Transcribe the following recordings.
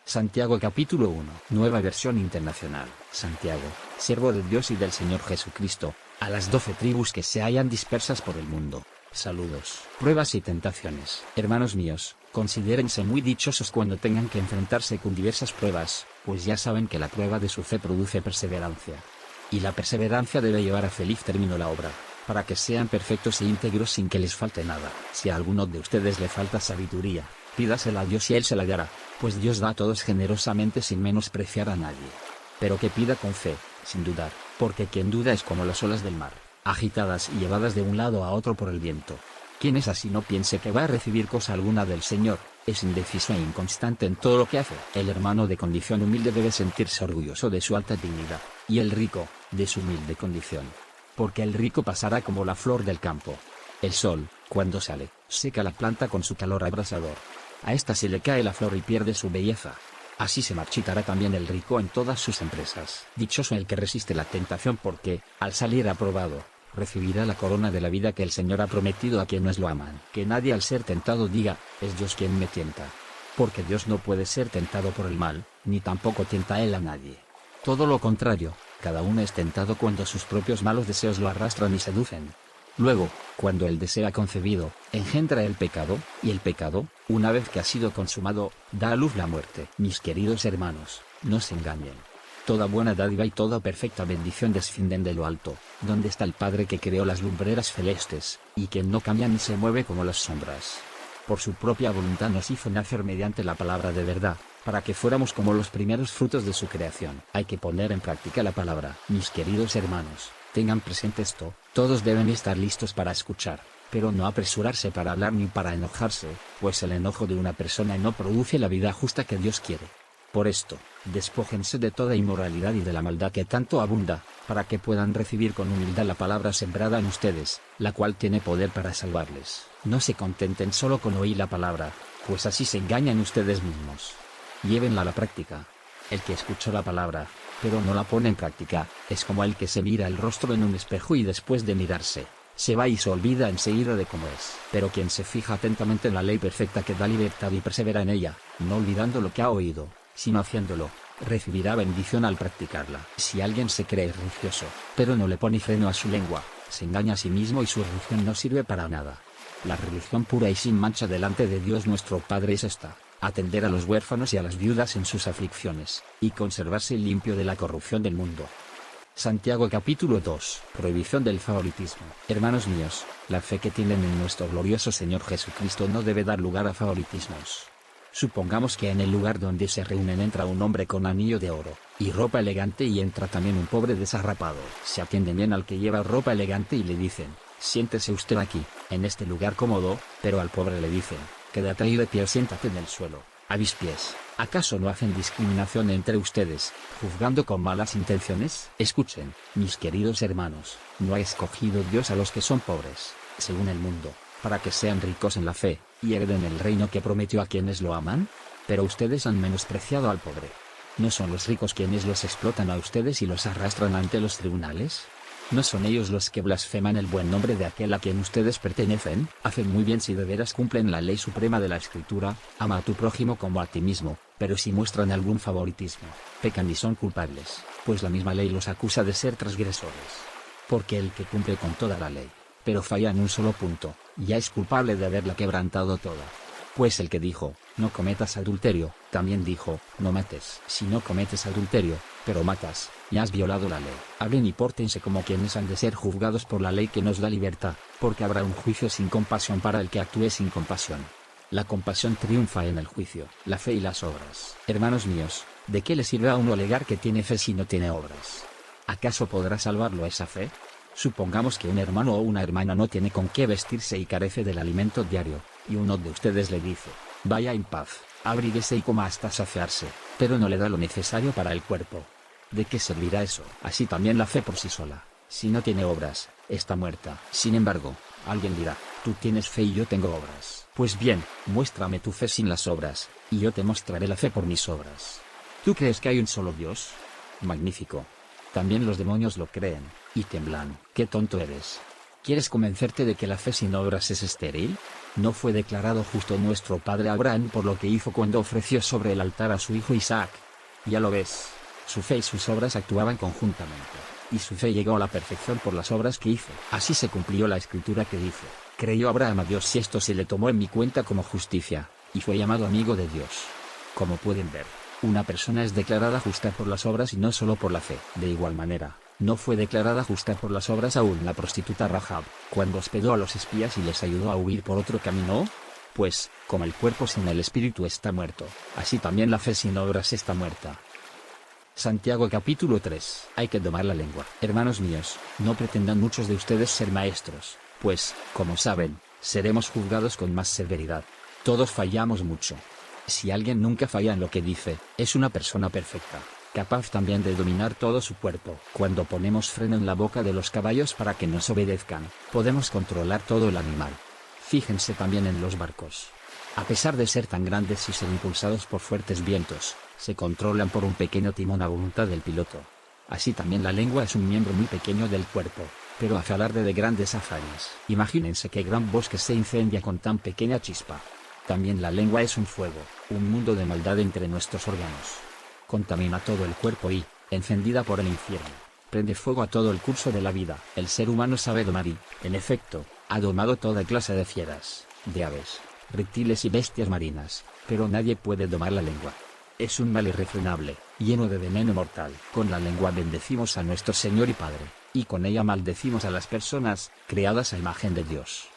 Santiago capítulo 1, Nueva Versión Internacional. Santiago, siervo de Dios y del Señor Jesucristo, a las 12 tribus que se hallan dispersas por el mundo. Saludos, pruebas y tentaciones. Hermanos míos, considérense muy dichosos cuando tengan que enfrentarse con diversas pruebas, pues ya saben que la prueba de su fe produce perseverancia. Y la perseverancia debe llevar a feliz término la obra, para que sean perfectos e íntegros sin que les falte nada. Si a alguno de ustedes le falta sabiduría, pídasela a Dios y Él se la dará, pues Dios da a todos generosamente sin menospreciar a nadie. Pero que pida con fe, sin dudar, porque quien duda es como las olas del mar, agitadas y llevadas de un lado a otro por el viento. Quien es así no piense que va a recibir cosa alguna del Señor, es indeciso e inconstante en todo lo que hace. El hermano de condición humilde debe sentirse orgulloso de su alta dignidad, y el rico, de su humilde condición. Porque el rico pasará como la flor del campo. El sol, cuando sale, seca la planta con su calor abrasador. A esta se le cae la flor y pierde su belleza. Así se marchitará también el rico en todas sus empresas. Dichoso el que resiste la tentación porque, al salir aprobado, recibirá la corona de la vida que el Señor ha prometido a quienes lo aman. Que nadie al ser tentado diga, es Dios quien me tienta. Porque Dios no puede ser tentado por el mal, ni tampoco tienta Él a nadie. Todo lo contrario, cada uno es tentado cuando sus propios malos deseos lo arrastran y seducen. Luego, cuando el deseo ha concebido, engendra el pecado, y el pecado, una vez que ha sido consumado, da a luz la muerte. Mis queridos hermanos, no se engañen. Toda buena dádiva y toda perfecta bendición descienden de lo alto, donde está el Padre que creó las lumbreras celestes, y quien no cambia ni se mueve como las sombras. Por su propia voluntad nos hizo nacer mediante la palabra de verdad, para que fuéramos como los primeros frutos de su creación. Hay que poner en práctica la palabra. Mis queridos hermanos, tengan presente esto, todos deben estar listos para escuchar, pero no apresurarse para hablar ni para enojarse, pues el enojo de una persona no produce la vida justa que Dios quiere. Por esto, despójense de toda inmoralidad y de la maldad que tanto abunda, para que puedan recibir con humildad la palabra sembrada en ustedes, la cual tiene poder para salvarles. No se contenten solo con oír la palabra, pues así se engañan ustedes mismos. Llévenla a la práctica. El que escuchó la palabra, pero no la pone en práctica, es como el que se mira el rostro en un espejo y después de mirarse, se va y se olvida enseguida de cómo es. Pero quien se fija atentamente en la ley perfecta que da libertad y persevera en ella, no olvidando lo que ha oído, sino haciéndolo, recibirá bendición al practicarla. Si alguien se cree religioso, pero no le pone freno a su lengua, se engaña a sí mismo y su religión no sirve para nada. La religión pura y sin mancha delante de Dios nuestro Padre es esta: atender a los huérfanos y a las viudas en sus aflicciones, y conservarse limpio de la corrupción del mundo. Santiago capítulo 2, Prohibición del favoritismo. Hermanos míos, la fe que tienen en nuestro glorioso Señor Jesucristo no debe dar lugar a favoritismos. Supongamos que en el lugar donde se reúnen entra un hombre con anillo de oro, y ropa elegante y entra también un pobre desarrapado. Se atienden bien al que lleva ropa elegante y le dicen, siéntese usted aquí, en este lugar cómodo, pero al pobre le dicen, quédate ahí de pie o siéntate en el suelo, a mis pies. ¿Acaso no hacen discriminación entre ustedes, juzgando con malas intenciones? Escuchen, mis queridos hermanos, no ha escogido Dios a los que son pobres, según el mundo, para que sean ricos en la fe, y hereden el reino que prometió a quienes lo aman. Pero ustedes han menospreciado al pobre. ¿No son los ricos quienes los explotan a ustedes y los arrastran ante los tribunales? ¿No son ellos los que blasfeman el buen nombre de aquel a quien ustedes pertenecen? Hacen muy bien si de veras cumplen la ley suprema de la Escritura, ama a tu prójimo como a ti mismo, pero si muestran algún favoritismo, pecan y son culpables, pues la misma ley los acusa de ser transgresores. Porque el que cumple con toda la ley, pero falla en un solo punto, ya es culpable de haberla quebrantado toda. Pues el que dijo, no cometas adulterio, también dijo, no mates. Si no cometes adulterio, pero matas, ya has violado la ley. Hablen y pórtense como quienes han de ser juzgados por la ley que nos da libertad, porque habrá un juicio sin compasión para el que actúe sin compasión. La compasión triunfa en el juicio, la fe y las obras. Hermanos míos, ¿de qué le sirve a uno alegar que tiene fe si no tiene obras? ¿Acaso podrá salvarlo esa fe? Supongamos que un hermano o una hermana no tiene con qué vestirse y carece del alimento diario, y uno de ustedes le dice, vaya en paz, abríguese y coma hasta saciarse, pero no le da lo necesario para el cuerpo. ¿De qué servirá eso? Así también la fe por sí sola, si no tiene obras, está muerta. Sin embargo, alguien dirá, tú tienes fe y yo tengo obras. Pues bien, muéstrame tu fe sin las obras, y yo te mostraré la fe por mis obras. ¿Tú crees que hay un solo Dios? Magnífico. También los demonios lo creen, y temblan. ¡Qué tonto eres! ¿Quieres convencerte de que la fe sin obras es estéril? ¿No fue declarado justo nuestro padre Abraham por lo que hizo cuando ofreció sobre el altar a su hijo Isaac? Ya lo ves. Su fe y sus obras actuaban conjuntamente, y su fe llegó a la perfección por las obras que hizo. Así se cumplió la escritura que dice: creyó Abraham a Dios y esto se le tomó en mi cuenta como justicia, y fue llamado amigo de Dios. Como pueden ver, una persona es declarada justa por las obras y no solo por la fe. De igual manera, no fue declarada justa por las obras aún la prostituta Rahab, cuando hospedó a los espías y les ayudó a huir por otro camino. Pues, como el cuerpo sin el espíritu está muerto, así también la fe sin obras está muerta. Santiago capítulo 3. Hay que domar la lengua. Hermanos míos, no pretendan muchos de ustedes ser maestros, pues, como saben, seremos juzgados con más severidad. Todos fallamos mucho. Si alguien nunca falla en lo que dice, es una persona perfecta, capaz también de dominar todo su cuerpo. Cuando ponemos freno en la boca de los caballos para que nos obedezcan, podemos controlar todo el animal. Fíjense también en los barcos. A pesar de ser tan grandes y ser impulsados por fuertes vientos, se controlan por un pequeño timón a voluntad del piloto. Así también la lengua es un miembro muy pequeño del cuerpo, pero hace alarde de grandes hazañas. Imagínense qué gran bosque se incendia con tan pequeña chispa. También la lengua es un fuego, un mundo de maldad entre nuestros órganos. Contamina todo el cuerpo y, encendida por el infierno, prende fuego a todo el curso de la vida. El ser humano sabe domar y, en efecto, ha domado toda clase de fieras, de aves, reptiles y bestias marinas, pero nadie puede domar la lengua. Es un mal irrefrenable, lleno de veneno mortal. Con la lengua bendecimos a nuestro Señor y Padre, y con ella maldecimos a las personas, creadas a imagen de Dios.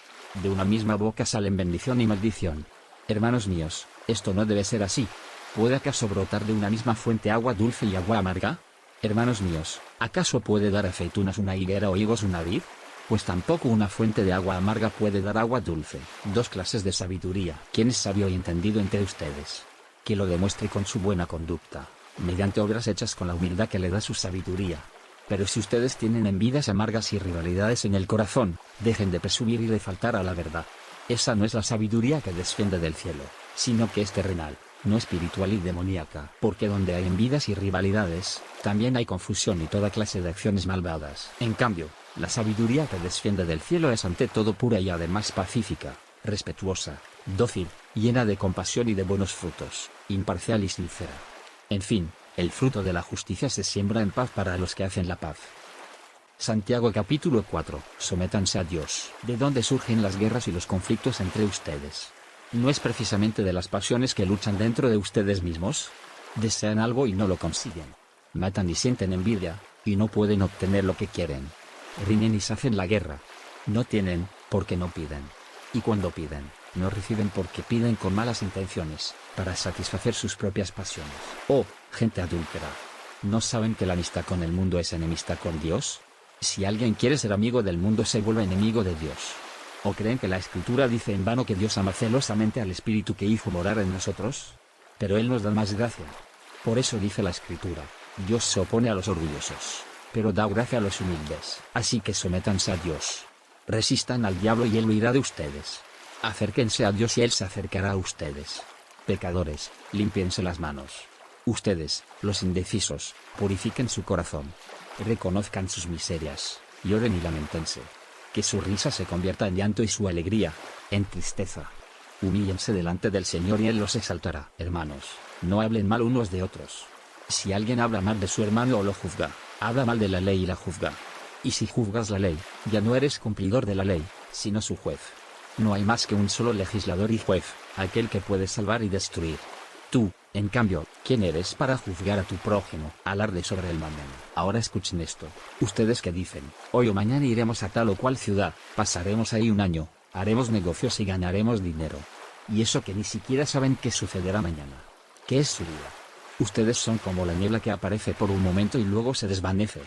De una misma boca salen bendición y maldición. Hermanos míos, esto no debe ser así. ¿Puede acaso brotar de una misma fuente agua dulce y agua amarga? Hermanos míos, ¿acaso puede dar aceitunas una higuera o higos una vid? Pues tampoco una fuente de agua amarga puede dar agua dulce. Dos clases de sabiduría. ¿Quién es sabio y entendido entre ustedes? Que lo demuestre con su buena conducta, mediante obras hechas con la humildad que le da su sabiduría. Pero si ustedes tienen envidias amargas y rivalidades en el corazón, dejen de presumir y de faltar a la verdad. Esa no es la sabiduría que desciende del cielo, sino que es terrenal, no espiritual y demoníaca. Porque donde hay envidias y rivalidades, también hay confusión y toda clase de acciones malvadas. En cambio, la sabiduría que desciende del cielo es ante todo pura y además pacífica, respetuosa, dócil, llena de compasión y de buenos frutos, imparcial y sincera. En fin, el fruto de la justicia se siembra en paz para los que hacen la paz. Santiago capítulo 4. Sométanse a Dios. ¿De dónde surgen las guerras y los conflictos entre ustedes? ¿No es precisamente de las pasiones que luchan dentro de ustedes mismos? Desean algo y no lo consiguen. Matan y sienten envidia, y no pueden obtener lo que quieren. Riñen y se hacen la guerra. No tienen, porque no piden. Y cuando piden, no reciben porque piden con malas intenciones, para satisfacer sus propias pasiones. Oh, gente adúltera. ¿No saben que la amistad con el mundo es enemistad con Dios? Si alguien quiere ser amigo del mundo se vuelve enemigo de Dios. ¿O creen que la Escritura dice en vano que Dios ama celosamente al Espíritu que hizo morar en nosotros? Pero Él nos da más gracia. Por eso dice la Escritura: Dios se opone a los orgullosos, pero da gracia a los humildes. Así que sométanse a Dios. Resistan al diablo y él huirá de ustedes. Acérquense a Dios y Él se acercará a ustedes. Pecadores, límpiense las manos. Ustedes, los indecisos, purifiquen su corazón. Reconozcan sus miserias, lloren y lamentense. Que su risa se convierta en llanto y su alegría, en tristeza. Humíllense delante del Señor y Él los exaltará. Hermanos, no hablen mal unos de otros. Si alguien habla mal de su hermano o lo juzga, habla mal de la ley y la juzga. Y si juzgas la ley, ya no eres cumplidor de la ley, sino su juez. No hay más que un solo legislador y juez, aquel que puede salvar y destruir. Tú, en cambio, ¿quién eres para juzgar a tu prójimo? Alarde sobre el mañana. Ahora escuchen esto. Ustedes que dicen: hoy o mañana iremos a tal o cual ciudad, pasaremos ahí un año, haremos negocios y ganaremos dinero. Y eso que ni siquiera saben qué sucederá mañana. ¿Qué es su vida? Ustedes son como la niebla que aparece por un momento y luego se desvanece.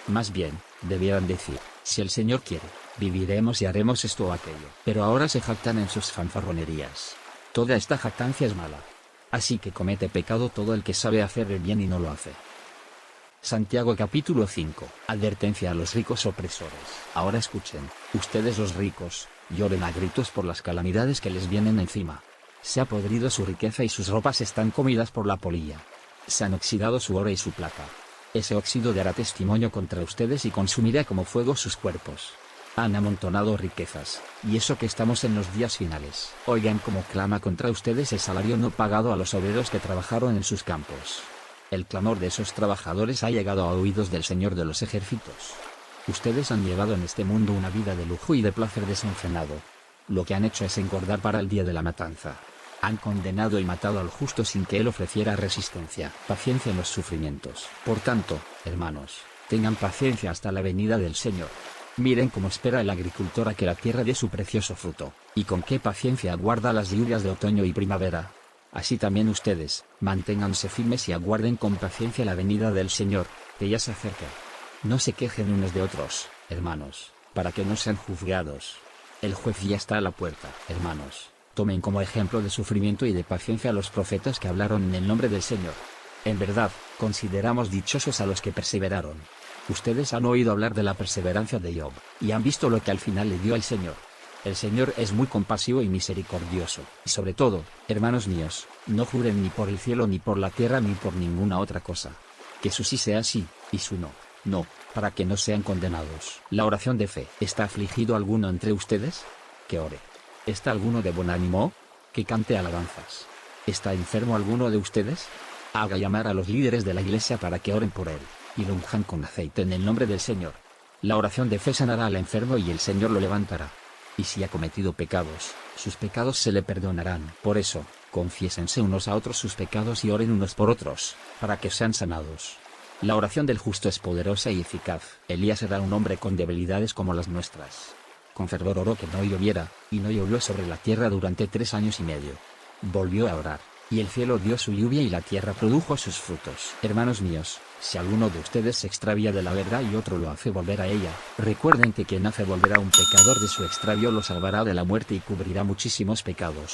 Más bien, debieran decir: si el Señor quiere, viviremos y haremos esto o aquello. Pero ahora se jactan en sus fanfarronerías. Toda esta jactancia es mala. Así que comete pecado todo el que sabe hacer el bien y no lo hace. Santiago capítulo 5. Advertencia a los ricos opresores. Ahora escuchen, ustedes los ricos, lloren a gritos por las calamidades que les vienen encima. Se ha podrido su riqueza y sus ropas están comidas por la polilla. Se han oxidado su oro y su plata. Ese óxido dará testimonio contra ustedes y consumirá como fuego sus cuerpos. Han amontonado riquezas, y eso que estamos en los días finales. Oigan cómo clama contra ustedes el salario no pagado a los obreros que trabajaron en sus campos. El clamor de esos trabajadores ha llegado a oídos del Señor de los ejércitos. Ustedes han llevado en este mundo una vida de lujo y de placer desenfrenado. Lo que han hecho es engordar para el día de la matanza. Han condenado y matado al justo sin que él ofreciera resistencia, paciencia en los sufrimientos. Por tanto, hermanos, tengan paciencia hasta la venida del Señor. Miren cómo espera el agricultor a que la tierra dé su precioso fruto, y con qué paciencia aguarda las lluvias de otoño y primavera. Así también ustedes, manténganse firmes y aguarden con paciencia la venida del Señor, que ya se acerca. No se quejen unos de otros, hermanos, para que no sean juzgados. El juez ya está a la puerta. Hermanos, tomen como ejemplo de sufrimiento y de paciencia a los profetas que hablaron en el nombre del Señor. En verdad, consideramos dichosos a los que perseveraron. Ustedes han oído hablar de la perseverancia de Job, y han visto lo que al final le dio al Señor. El Señor es muy compasivo y misericordioso. Y sobre todo, hermanos míos, no juren ni por el cielo ni por la tierra ni por ninguna otra cosa. Que su sí sea sí, y su no, no, para que no sean condenados. La oración de fe. ¿Está afligido alguno entre ustedes? Que ore. ¿Está alguno de buen ánimo? Que cante alabanzas. ¿Está enfermo alguno de ustedes? Haga llamar a los líderes de la iglesia para que oren por él, y lo unjan con aceite en el nombre del Señor. La oración de fe sanará al enfermo y el Señor lo levantará. Y si ha cometido pecados, sus pecados se le perdonarán. Por eso, confiésense unos a otros sus pecados y oren unos por otros, para que sean sanados. La oración del justo es poderosa y eficaz. Elías era un hombre con debilidades como las nuestras. Con fervor oró que no lloviera, y no llovió sobre la tierra durante 3 años y medio. Volvió a orar, y el cielo dio su lluvia y la tierra produjo sus frutos. Hermanos míos, si alguno de ustedes se extravía de la verdad y otro lo hace volver a ella, recuerden que quien hace volver a un pecador de su extravío lo salvará de la muerte y cubrirá muchísimos pecados.